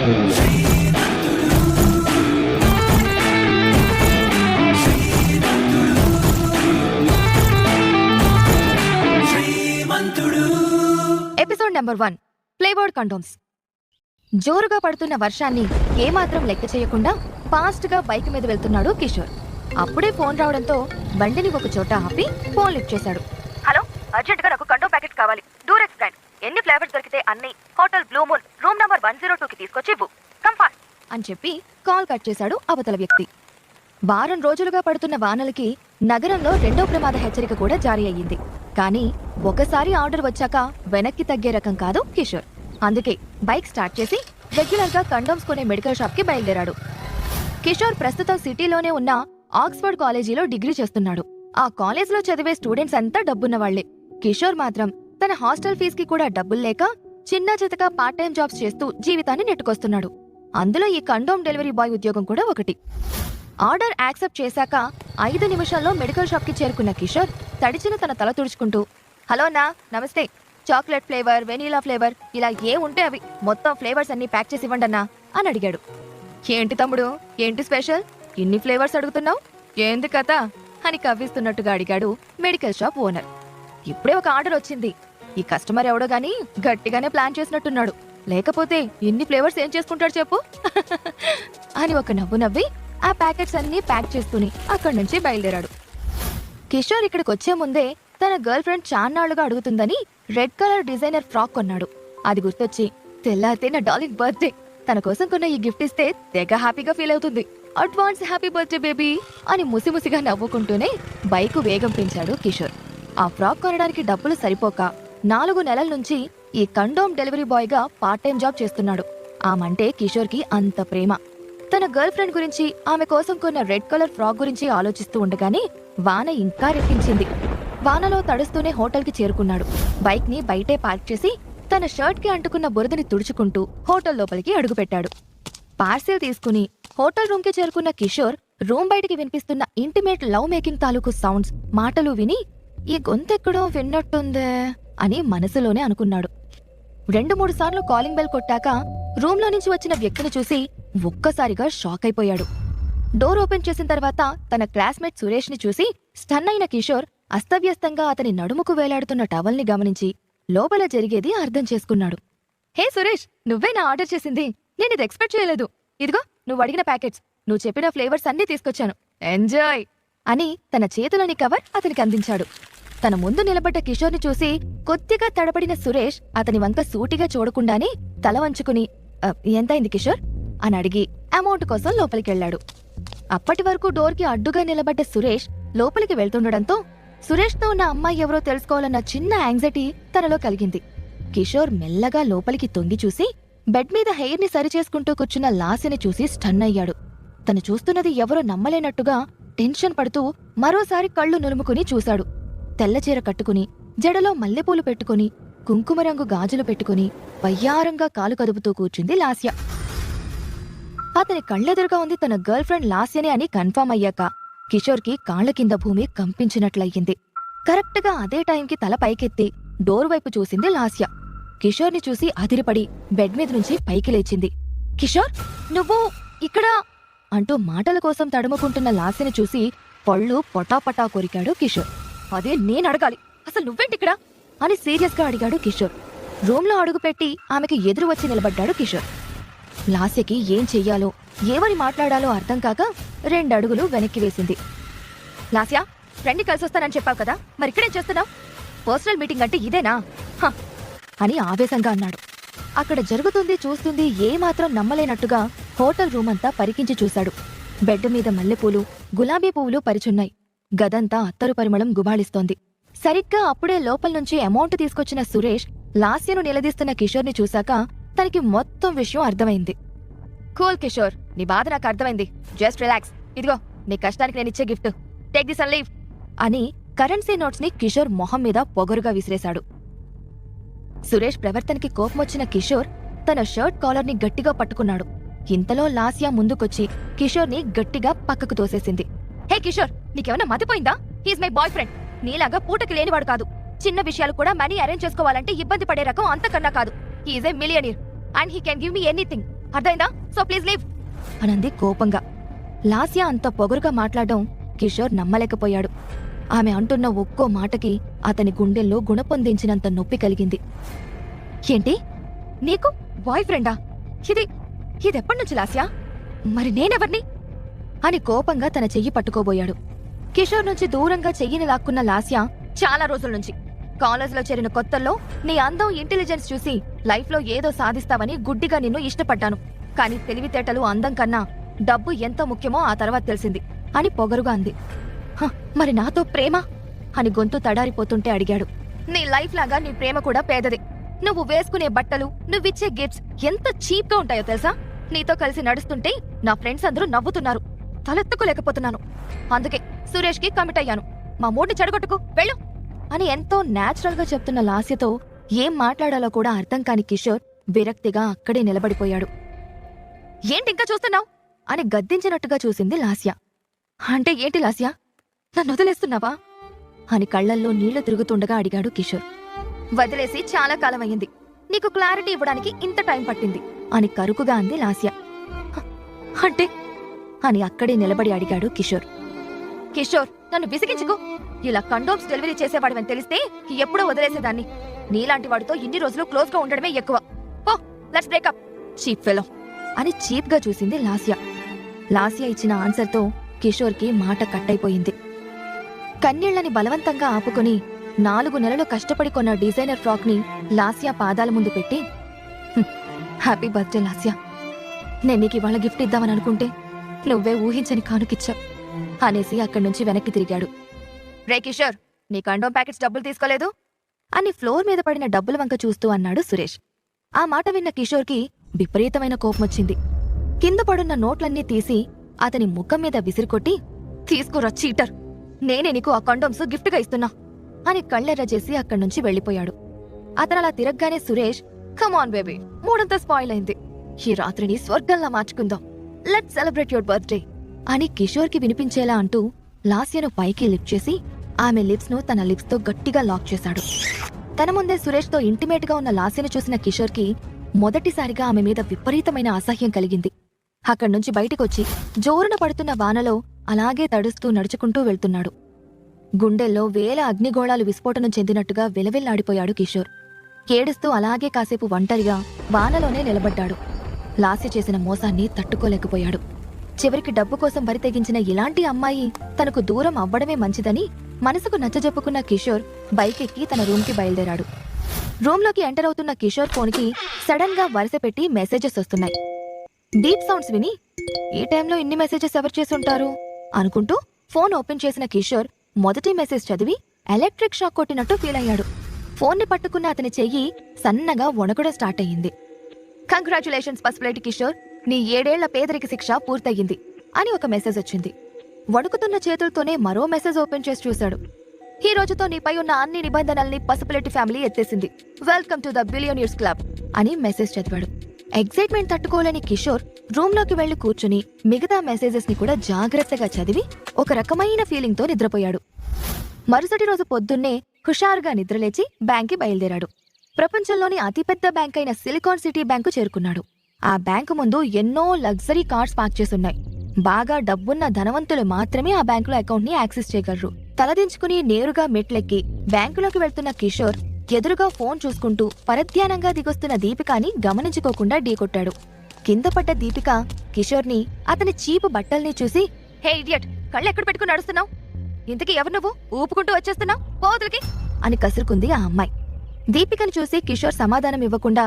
Episode number 1 flavoured condoms. జోరుగా పడుతున్న వర్షాన్ని ఏమాత్రం లెక్క చేయకుండా ఫాస్ట్ గా బైక్ మీద వెళ్తున్నాడు కిషోర్. అప్పుడే ఫోన్ రావడంతో బండిని ఒక చోట ఆపి ఫోన్ లిఫ్ట్ చేశాడు. హలో, అర్జెంట్ గా నాకు కండోమ్ ప్యాకెట్ కావాలి. డూరెక్స్ బ్రాండ్, ఎన్ని ఫ్లేవర్స్ దొరికితే అన్ని hotel blue moon room number 102 కి తీసుకొచ్చి ఇవ్వు, కమ్ ఫాస్ట్ అని చెప్పి కాల్ కట్ చేశాడు అవతల వ్యక్తి. వారం రోజులుగా పడుతున్న వానలకి నగరంలో రెండో ప్రమాద హెచ్చరిక కూడా జారీ అయ్యింది. కానీ ఒకసారి ఆర్డర్ వచ్చాక వెనక్కి తగ్గే రకం కాదు కిషోర్. అందుకే బైక్ స్టార్ట్ చేసి రెగ్యులర్ గా కండోమ్స్ కొనే మెడికల్ షాప్ కి బయలుదేరాడు. కిషోర్ ప్రస్తుతం సిటీలోనే ఉన్న ఆక్స్ఫర్డ్ కాలేజీలో డిగ్రీ చేస్తున్నాడు. ఆ కాలేజ్ లో చదివే స్టూడెంట్స్ అంతా డబ్బున్న వాళ్లే. కిషోర్ మాత్రం తన హాస్టల్ ఫీజుకి కూడా డబ్బులు లేక చిన్న చితక పార్ట్ టైం జాబ్స్ చేస్తూ జీవితాన్ని నెట్టుకొస్తున్నాడు. అందులో ఈ కండోమ్ డెలివరీ బాయ్ ఉద్యోగం కూడా ఒకటి. ఆర్డర్ యాక్సెప్ట్ చేశాక 5 నిమిషాల్లో మెడికల్ షాప్ కి చేరుకున్న కిషోర్ తడిచిన తన తల తుడుచుకుంటూ, హలో అన్నా, నమస్తే, చాక్లెట్ ఫ్లేవర్, వెనీలా ఫ్లేవర్, ఇలా ఏ ఉంటే అవి మొత్తం ఫ్లేవర్స్ అన్ని ప్యాక్ చేసి ఇవ్వండి అన్నా అని అడిగాడు. ఏంటి తమ్ముడు, ఏంటి స్పెషల్, ఇన్ని ఫ్లేవర్స్ అడుగుతున్నావు, ఏంది కథ అని కవ్విస్తున్నట్టుగా అడిగాడు మెడికల్ షాప్ ఓనర్. ఇప్పుడే ఒక ఆర్డర్ వచ్చింది. ఈ కస్టమర్ ఎవడో గానీ గట్టిగానే ప్లాన్ చేసినట్టున్నాడు, లేకపోతే ఇన్ని ఫ్లేవర్స్ ఏం చేసుకుంటాడు చెప్పు అని ఒక నవ్వు నవ్వి ఆ ప్యాకెట్స్ అన్ని ప్యాక్ చేస్తూనే అక్కడి నుంచి బయలుదేరాడు. కిషోర్ ఇక్కడికి వచ్చే ముందే తన గర్ల్ ఫ్రెండ్ చాన్నాళ్లుగా అడుగుతుందని రెడ్ కలర్ డిజైనర్ ఫ్రాక్ కొన్నాడు. అది గుర్తొచ్చి తెల్లారితే నా డార్లింగ్ బర్త్డే, తన కోసం కొన్న ఈ గిఫ్ట్ ఇస్తే తెగ హ్యాపీగా ఫీల్ అవుతుంది, అడ్వాన్స్ హ్యాపీ బర్త్డే బేబీ అని ముసిముసిగా నవ్వుకుంటూనే బైకు వేగం పెంచాడు కిషోర్. ఆ ఫ్రాక్ కొనడానికి డబ్బులు సరిపోక 4 నెలల నుంచి ఈ కండోమ్ డెలివరీ బాయ్ గా పార్ట్ టైం జాబ్ చేస్తున్నాడు. ఆమంటే కిషోర్ కి అంత ప్రేమ. తన గర్ల్ ఫ్రెండ్ గురించి, ఆమె కోసం కొన్న రెడ్ కలర్ ఫ్రాక్ గురించి ఆలోచిస్తూ ఉండగానే వాన ఇంకా రెట్టించింది. వానలో తడుస్తూనే హోటల్ కి చేరుకున్నాడు. బైక్ ని బయటే పార్క్ చేసి తన షర్ట్ కి అంటుకున్న బురదని తుడుచుకుంటూ హోటల్ లోపలికి అడుగుపెట్టాడు. పార్సిల్ తీసుకుని హోటల్ రూమ్ కి చేరుకున్న కిషోర్ రూమ్ బయటికి వినిపిస్తున్న ఇంటిమేట్ లవ్ మేకింగ్ తాలూకు సౌండ్స్, మాటలు విని ఈ గొంతెక్కడో విన్నట్టుందే అని మనసులోనే అనుకున్నాడు. 2-3 సార్లు కాలింగ్ బెల్ కొట్టాక రూమ్ లో నుంచి వచ్చిన వ్యక్తిని చూసి ఒక్కసారిగా షాక్ అయిపోయాడు. డోర్ ఓపెన్ చేసిన తర్వాత తన క్లాస్మేట్ సురేష్ ని చూసి స్టన్ అయిన కిషోర్ అస్తవ్యస్తంగా అతని నడుముకు వేలాడుతున్న టవల్ ని గమనించి లోపల జరిగేది అర్థం చేసుకున్నాడు. హే సురేష్, నువ్వేనా ఆర్డర్ చేసింది? నేను ఇది ఎక్స్పెక్ట్ చేయలేదు. ఇదిగో నువ్వు అడిగిన ప్యాకెట్స్, నువ్వు చెప్పిన ఫ్లేవర్స్ అన్నీ తీసుకొచ్చాను, ఎంజాయ్ అని తన చేతులోని కవర్ అతనికి అందించాడు. తన ముందు నిలబడ్డ కిషోర్ ని చూసి కొద్దిగా తడబడిన సురేష్ అతని వంక సూటిగా చూడకుండానే తల వంచుకుని ఎంతైంది కిషోర్ అని అడిగి అమౌంట్ కోసం లోపలికెళ్లాడు. అప్పటి వరకు డోర్ కి అడ్డుగా నిలబడ్డ సురేష్ లోపలికి వెళ్తుండడంతో సురేష్ తో ఉన్న అమ్మాయి ఎవరో తెలుసుకోవాలన్న చిన్న యాంగ్జైటీ తనలో కలిగింది. కిషోర్ మెల్లగా లోపలికి తొంగి చూసి బెడ్ మీద హెయిర్ ని సరిచేసుకుంటూ కూర్చున్న లాస్యని చూసి స్టన్ అయ్యాడు. తను చూస్తున్నది ఎవరో నమ్మలేనట్టుగా టెన్షన్ పడుతూ మరోసారి కళ్ళు నులుముకుని చూశాడు. తెల్లచీర కట్టుకుని, జడలో మల్లెపూలు పెట్టుకుని, కుంకుమ రంగు గాజులు పెట్టుకుని వయ్యారంగా కాలు కదుపుతూ కూర్చుంది లాస్య. అతని కళ్ళెదురుగా ఉంది తన గర్ల్ ఫ్రెండ్ లాస్యనే అని కన్ఫర్మ్ అయ్యాక కిషోర్ కి కాళ్ల కింద భూమి కంపించినట్లయింది. కరెక్ట్ గా అదే టైంకి తల పైకెత్తి డోర్ వైపు చూసింది లాస్య. కిషోర్ ని చూసి అదిరిపడి బెడ్ మీద నుంచి పైకి లేచింది. కిషోర్, నువ్వు ఇక్కడ అంటూ మాటల కోసం తడుముకుంటున్న లాస్యని చూసి పళ్ళు పొటాపటా కొరికాడు కిషోర్. అదే నేను అడగాలి, అసలు నువ్వేంటిక్కడ అని సీరియస్ గా అడిగాడు కిషోర్. రూమ్ లో అడుగుపెట్టి ఆమెకి ఎదురు వచ్చి నిలబడ్డాడు కిషోర్. లాస్యకి ఏం చెయ్యాలో, ఏమని మాట్లాడాలో అర్థం కాక 2 అడుగులు వెనక్కి వేసింది. లాస్య, ఫ్రెండ్ని కలిసొస్తానని చెప్పావు కదా, మరి ఇక్కడేం చేస్తున్నావు? పర్సనల్ మీటింగ్ అంటే ఇదేనా అని ఆవేశంగా అన్నాడు. అక్కడ జరుగుతుంది చూస్తుంది ఏమాత్రం నమ్మలేనట్టుగా హోటల్ రూమ్ అంతా పరికించి చూశాడు. బెడ్ మీద మల్లెపూలు, గులాబీ పువ్వులు పరిచున్నాయి. గదంతా అత్తరు పరిమళం గుబాళిస్తోంది. సరిగ్గా అప్పుడే లోపల్నుంచి అమౌంట్ తీసుకొచ్చిన సురేష్ లాస్యను నిలదీస్తున్న కిషోర్ని చూశాక తనకి మొత్తం విషయం అర్థమైంది. కూల్ కిషోర్, నీ బాధ నాకు అర్థమైంది, జస్ట్ రిలాక్స్, ఇదిగో నీ కష్టానికి నేనిచ్చే gift, take this and leave అని కరెన్సీ నోట్స్ ని కిషోర్ మొహం మీద పొగరుగా విసిరేశాడు. సురేష్ ప్రవర్తనకి కోపమొచ్చిన కిషోర్ తన షర్ట్ కాలర్ ని గట్టిగా పట్టుకున్నాడు. ఇంతలో లాస్య ముందుకొచ్చి కిషోర్ ని గట్టిగా పక్కకు తోసేసింది. హే కిషోర్, నీకేమన్నా మతిపోయిందా? హీస్ మై బాయ్ ఫ్రెండ్, నీలాగా పూటకి లేనివాడు కాదు. చిన్న విషయాలు కూడా మనీ అరేంజ్ చేసుకోవాలంటే ఇబ్బంది పడే రకం అంతకన్నా కాదు. He's a millionaire and he can give me anything. అర్థమైందా? సో ప్లీజ్ లీవ్ అనంది కోపంగా. లాస్య అంత పొగరుగా మాట్లాడడం కిషోర్ నమ్మలేకపోయాడు. ఆమె అంటున్న ఒక్కో మాటకి అతని గుండెల్లో గుణపొందించినంత నొప్పి కలిగింది. ఏంటి? నీకు బాయ్ ఫ్రెండా? ఇదెప్పటినుంచి లాస్యా? మరి నేనెవర్ని? అని కోపంగా తన చెయ్యి పట్టుకోబోయాడు. కిషోర్ నుంచి దూరంగా చెయ్యిని లాక్కున్న లాస్య చాలా రోజుల నుంచి. కాలేజ్లో చేరిన కొత్తల్లో నీ అందం, ఇంటెలిజెన్స్ చూసి లైఫ్లో ఏదో సాధిస్తావని గుడ్డిగా నిన్ను ఇష్టపడ్డాను. కాని తెలివితేటలు, అందం కన్నా డబ్బు ఎంత ముఖ్యమో ఆ తర్వాత తెలిసింది అని పొగరుగా అంది. మరి నాతో ప్రేమ? అని గొంతు తడారిపోతుంటే అడిగాడు. నీ లైఫ్ లాగా నీ ప్రేమ కూడా పేదదే. నువ్వు వేసుకునే బట్టలు, నువ్విచ్చే గిఫ్ట్స్ ఎంత చీప్ గా ఉంటాయో తెలుసా? నీతో కలిసి నడుస్తుంటే నా ఫ్రెండ్స్ అందరూ నవ్వుతున్నారు. తలెత్తుకోలేకపోతున్నాను. అందుకే సురేష్ కి కమిట్ అయ్యాను. మా మూడ్ని చెడగొట్టుకు వెళ్ళు అని ఎంతో న్యాచురల్ గా చెప్తున్న లాస్యతో ఏం మాట్లాడాలో కూడా అర్థం కాని కిషోర్ విరక్తిగా అక్కడే నిలబడిపోయాడు. ఏంటి ఇంకా చూస్తున్నావు అని గద్దించినట్టుగా చూసింది లాస్య. అంటే ఏంటి లాస్య, నన్ను వదిలేస్తున్నావా అని కళ్లల్లో నీళ్లు తిరుగుతుండగా అడిగాడు కిషోర్. వదిలేసి చాలా కాలం అయ్యింది. నీకు క్లారిటీ ఇవ్వడానికి ఇంత టైం పట్టింది అని కరుకుగా అంది లాస్య. అంటే అని అక్కడే నిలబడి అడిగాడు కిషోర్. కిషోర్, నన్ను విసిగించుకో. ఇలా కండోమ్స్ డెలివరీ చేసేవాడివని తెలిస్తే ఎప్పుడో వదిలేసేదాన్ని. నీలాంటి వాడితో ఇన్ని రోజులు క్లోజ్ గా ఉండడమే ఎక్కువ. పో, లెట్స్ బ్రేకప్. చీప్ ఫెలో అని చీప్ గా చూసింది లాస్య. లాస్య ఇచ్చిన ఆన్సర్తో కిషోర్ కి మాట కట్టయిపోయింది. కన్నీళ్లని బలవంతంగా ఆపుకుని 4 నెలలు కష్టపడి కొన్న డిజైనర్ ఫ్రాక్ ని లాస్య పాదాల ముందు పెట్టి, హ్యాపీ బర్త్డే లాస్య, నేను నీకు ఇవాళ గిఫ్ట్ ఇద్దామని అనుకుంటే నువ్వే ఊహించని కానుకిచ్చావు అనేసి అక్కడి నుంచి వెనక్కి తిరిగాడు. రే కిషోర్, నీ కండోమ్ ప్యాకెట్స్ డబ్బులు తీసుకోలేదు అని ఫ్లోర్ మీద పడిన డబ్బుల వంక చూస్తూ అన్నాడు సురేష్. ఆ మాట విన్న కిషోర్కి విపరీతమైన కోపమొచ్చింది. కింద పడున్న నోట్లన్నీ తీసి అతని ముఖం మీద విసిరికొట్టి, తీసుకురా చీటర్, నేనే నీకు ఆ కండోమ్స్ గిఫ్ట్గా ఇస్తున్నా అని కళ్ళెర్ర చేసి అక్కడ్నుంచి వెళ్లిపోయాడు. అతనలా తిరగగానే సురేష్, కమాన్ బేబీ, మూడంతా స్పాయిల్ అయింది. ఈ రాత్రిని స్వర్గంలా మార్చుకుందాం. లెట్స్ సెలబ్రేట్ యువర్ బర్త్డే అని కిషోర్కి వినిపించేలా అంటూ లాస్యను పైకి లిఫ్ట్ చేసి ఆమె లిప్స్ ను తన లిప్స్ తో గట్టిగా లాక్ చేశాడు. తన ముందే సురేష్ తో ఇంటిమేట్ గా ఉన్న లాస్యను చూసిన కిషోర్కి మొదటిసారిగా ఆమె మీద విపరీతమైన అసహ్యం కలిగింది. అక్కడ్నుంచి బయటికొచ్చి జోరున పడుతున్న వానలో అలాగే తడుస్తూ నడుచుకుంటూ వెళ్తున్నాడు. గుండెల్లో వేల అగ్నిగోళాలు విస్ఫోటనం చెందినట్టుగా విలవిల్లాడిపోయాడు కిషోర్. ఏడుస్తూ అలాగే కాసేపు ఒంటరిగా వానలోనే నిలబడ్డాడు. లాస్య చేసిన మోసాన్ని తట్టుకోలేకపోయాడు. చివరికి డబ్బు కోసం బరితెగించిన ఇలాంటి అమ్మాయి తనకు దూరం అవ్వడమే మంచిదని మనసుకు నచ్చజెప్పుకున్న కిషోర్ బైక్ ఎక్కి తన రూమ్కి బయలుదేరాడు. రూమ్లోకి ఎంటర్ అవుతున్న కిషోర్ ఫోన్కి సడన్ గా వరుస పెట్టి మెసేజెస్ వస్తున్నాయి. డీప్ సౌండ్స్ విని ఈ టైంలో ఇన్ని మెసేజెస్ ఎవరు చేసుంటారు అనుకుంటూ ఫోన్ ఓపెన్ చేసిన కిషోర్ మొదటి మెసేజ్ చదివి ఎలక్ట్రిక్ షాక్ కొట్టినట్టు ఫీల్ అయ్యాడు. ఫోన్ని పట్టుకున్న అతని చెయ్యి సన్నగా వణకడం స్టార్ట్ అయ్యింది. కంగ్రాచులేషన్స్ పసుపులేటి కిషోర్, నీ 7 ఏళ్ల పేదరిక శిక్ష పూర్తయింది అని ఒక మెసేజ్ వచ్చింది. వణుకుతున్న చేతులతోనే మరో మెసేజ్ ఓపెన్ చేసి చూశాడు. ఈ రోజుతో నీపై ఉన్న అన్ని నిబంధనల్ని పసుపులేటి ఫ్యామిలీ ఎత్తేసింది. Welcome to the billionaires club అని మెసేజ్ చదివాడు. ఎగ్జైట్మెంట్ తట్టుకోలేని కిషోర్ రూమ్లోకి వెళ్లి కూర్చుని మిగతా మెసేజెస్ ని కూడా జాగ్రత్తగా చదివి ఒక రకమైన ఫీలింగ్ తో నిద్రపోయాడు. మరుసటి రోజు పొద్దున్నే హుషారుగా నిద్రలేచి బ్యాంక్కి బయలుదేరాడు. ప్రపంచంలోని అతిపెద్ద బ్యాంక్ అయిన సిలికాన్ సిటీ బ్యాంకు చేరుకున్నాడు. ఆ బ్యాంకు ముందు ఎన్నో లగ్జరీ కార్స్ పార్క్ చేసున్నాయి. బాగా డబ్బున్న ధనవంతులు మాత్రమే ఆ బ్యాంకులో అకౌంట్ ని యాక్సెస్ చేయగలరు. తలదించుకుని నేరుగా మెట్లెక్కి బ్యాంకులోకి వెళ్తున్న కిషోర్ ఎదురుగా ఫోన్ చూసుకుంటూ పరధ్యానంగా దిగొస్తున్న దీపికాని గమనించుకోకుండా ఢీకొట్టాడు. కింద పడ్డ దీపిక కిషోర్ని, అతని చీపు బట్టల్ని చూసి, హే ఇడియట్, కళ్ళెక్కడ పెట్టుకుని నడుస్తున్నావు? ఇంతకీ ఎవరు నువ్వు? ఊపుకుంటూ వచ్చేస్తున్నావు, పోతులకి అని కసురుకుంది ఆ అమ్మాయి. దీపికను చూసి కిషోర్ సమాధానం ఇవ్వకుండా,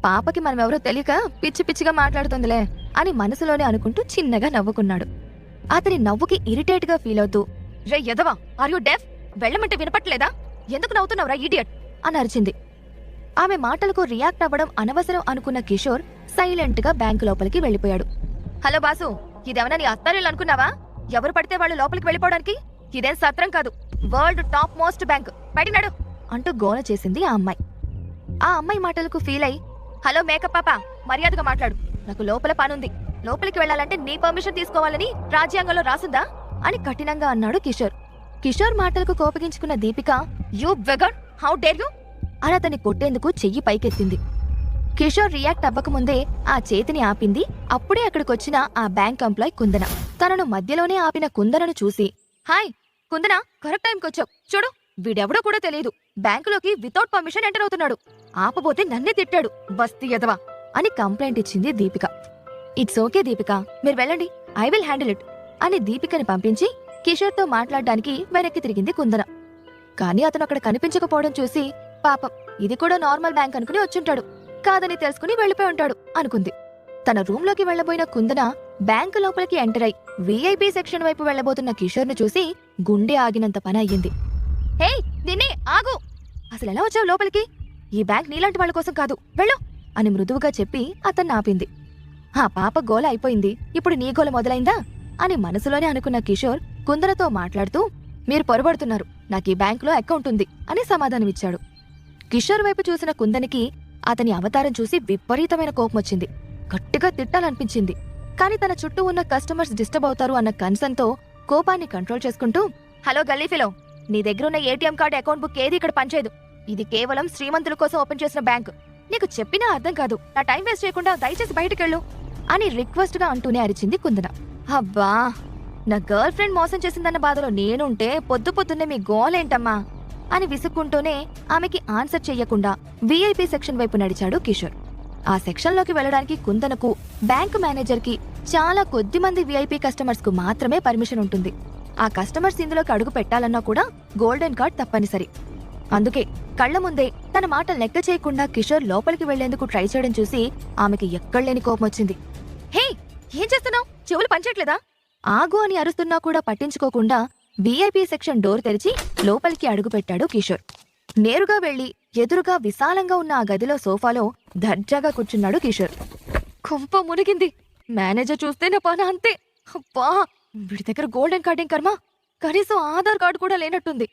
పాపకి మనమెవరో తెలియక పిచ్చి పిచ్చిగా మాట్లాడుతుందిలే అని మనసులోనే అనుకుంటూ చిన్నగా నవ్వుకున్నాడు. అతని నవ్వుకి ఇరిటేట్ గా ఫీల్ అవుతూ, రే యదవా, ఆర్ యు డెఫ్? వెళ్ళమంటే వినపట్లేదా? ఎందుకు నవ్వుతున్నావురా ఇడియట్ అని అరిచింది. ఆమె మాటలకు రియాక్ట్ అవ్వడం అనవసరం అనుకున్న కిషోర్ సైలెంట్ గా బ్యాంకు లోపలికి వెళ్లిపోయాడు. హలో బాసు, ఇదేమన్నా నీ అత్తారిల్లు అనుకున్నావా? ఎవరు పడితే వాళ్ళు లోపలికి వెళ్ళిపోవడానికి? ఇదేం సత్రం కాదు, వరల్డ్ టాప్ మోస్ట్ బ్యాంక్, బయటినాడు అంటూ గోల చేసింది ఆ అమ్మాయి. ఆ అమ్మాయి మాటలకు ఫీల్ అయి, హలో మేకప్ పాప, మర్యాదగా మాట్లాడు, నాకు లోపల పనుంది, లోపలికి వెళ్లాలంటే నీ పర్మిషన్ తీసుకోవాలని రాజ్యాంగంలో రాసుందా అని కఠినంగా అన్నాడు కిషోర్. కిషోర్ మాటలకు కోపగించుకున్న Deepika, you beggar, how dare you అని అతన్ని కొట్టేందుకు చెయ్యి పైకెత్తింది. కిషోర్ రియాక్ట్ అవ్వకముందే ఆ చేతిని ఆపింది అప్పుడే అక్కడికొచ్చిన ఆ బ్యాంక్ ఎంప్లాయ్ కుందన. తనను మధ్యలోనే ఆపిన కుందనను చూసి, హాయ్ కుందన, కరెక్ట్ టైంకొచ్చావు. చూడు, వీడెవడో కూడా తెలియదు, బ్యాంకులోకి వితౌట్ పర్మిషన్ ఎంటర్ అవుతున్నాడు. ఆపబోతే నన్నే తిట్టాడు, బస్తీ ఎదవా అని కంప్లైంట్ ఇచ్చింది దీపిక. ఇట్స్ ఓకే దీపిక, మీరు వెళ్ళండి, ఐ విల్ హ్యాండిల్ ఇట్ అని దీపికని పంపించి కిషోర్తో మాట్లాడడానికి వెనక్కి తిరిగింది కుందన. కానీ అతను అక్కడ కనిపించకపోవడం చూసి, పాపం ఇది కూడా నార్మల్ బ్యాంక్ అనుకుని వచ్చుంటాడు, కాదని తెలుసుకుని వెళ్ళిపోయి ఉంటాడు అనుకుంది. తన రూంలోకి వెళ్లబోయిన కుందన బ్యాంకు లోపలికి ఎంటర్ అయి వీఐపీ సెక్షన్ వైపు వెళ్లబోతున్న కిషోర్ను చూసి గుండె ఆగినంత పని అయ్యింది. హే నిన్నే, ఆగు, అసలెలా వచ్చావు లోపలికి? ఈ బ్యాంక్ నీలాంటి వాళ్ళ కోసం కాదు, వెళ్ళు అని మృదువుగా చెప్పి అతన్ని ఆపింది. ఆ పాప గోల అయిపోయింది, ఇప్పుడు నీ గోల మొదలైందా అని మనసులోనే అనుకున్న కిషోర్ కుందనతో మాట్లాడుతూ, మీరు పొరబడుతున్నారు, నాకు ఈ బ్యాంకులో అకౌంట్ ఉంది అని సమాధానమిచ్చాడు. కిషోర్ వైపు చూసిన కుందనికి అతని అవతారం చూసి విపరీతమైన కోపమొచ్చింది. గట్టిగా తిట్టాలనిపించింది. కాని తన చుట్టూ ఉన్న కస్టమర్స్ డిస్టర్బ్ అవుతారు అన్న కన్సర్న్తో కోపాన్ని కంట్రోల్ చేసుకుంటూ, హలో గల్లీఫిలో, నీ దగ్గరున్న ఏటీఎం కార్డు అకౌంట్ బుక్ ఏది ఇక్కడ పనిచేయదు. ఇది కేవలం శ్రీమంతుల కోసం ఓపెన్ చేసిన బ్యాంకు. నీకు చెప్పినా అర్థం కాదు, నా టైం వేస్ట్ చేయకుండా దయచేసి బయటకెళ్ళు అని రిక్వెస్ట్ గా అంటూనే అరిచింది కుందన. అబ్బా, నా గర్ల్ ఫ్రెండ్ మోసం చేసిందన్న బాధలో నేనుంటే పొద్దు పొద్దున్నే మీ గోలేంటమ్మా అని విసుక్కుంటూనే ఆమెకి ఆన్సర్ చెయ్యకుండా వీఐపీ సెక్షన్ వైపు నడిచాడు కిషోర్. ఆ సెక్షన్లోకి వెళ్లడానికి కుందనకు, బ్యాంకు మేనేజర్కి చాలా కొద్ది మంది వీఐపీ కస్టమర్స్ కు మాత్రమే పర్మిషన్ ఉంటుంది. ఆ కస్టమర్స్ ఇందులోకి అడుగు పెట్టాలన్నా కూడా గోల్డెన్ కార్డ్ తప్పనిసరి. అందుకే కళ్ల ముందే తన మాట లెక్క చేయకుండా కిషోర్ లోపలికి వెళ్లేందుకు ట్రై చేయడం చూసి ఆమెకి ఎక్కడలేని కోపమొచ్చింది. హే, ఏం చేస్తున్నావు? చెవులు పనిచేయట్లేదా? ఆగు అని అరుస్తున్నా కూడా పట్టించుకోకుండా వీఐపీ సెక్షన్ డోర్ తెరిచి లోపలికి అడుగుపెట్టాడు కిషోర్. నేరుగా వెళ్లి ఎదురుగా విశాలంగా ఉన్న ఆ గదిలో సోఫాలో దర్జాగా కూర్చున్నాడు కిషోర్. కొంప మునిగింది. మేనేజర్ చూస్తే నా పని అంతే. అబ్బా, వీడి దగ్గర గోల్డెన్ కార్డ్ ఏం కర్మ, కనీసం ఆధార్ కార్డు కూడా లేనట్టుంది.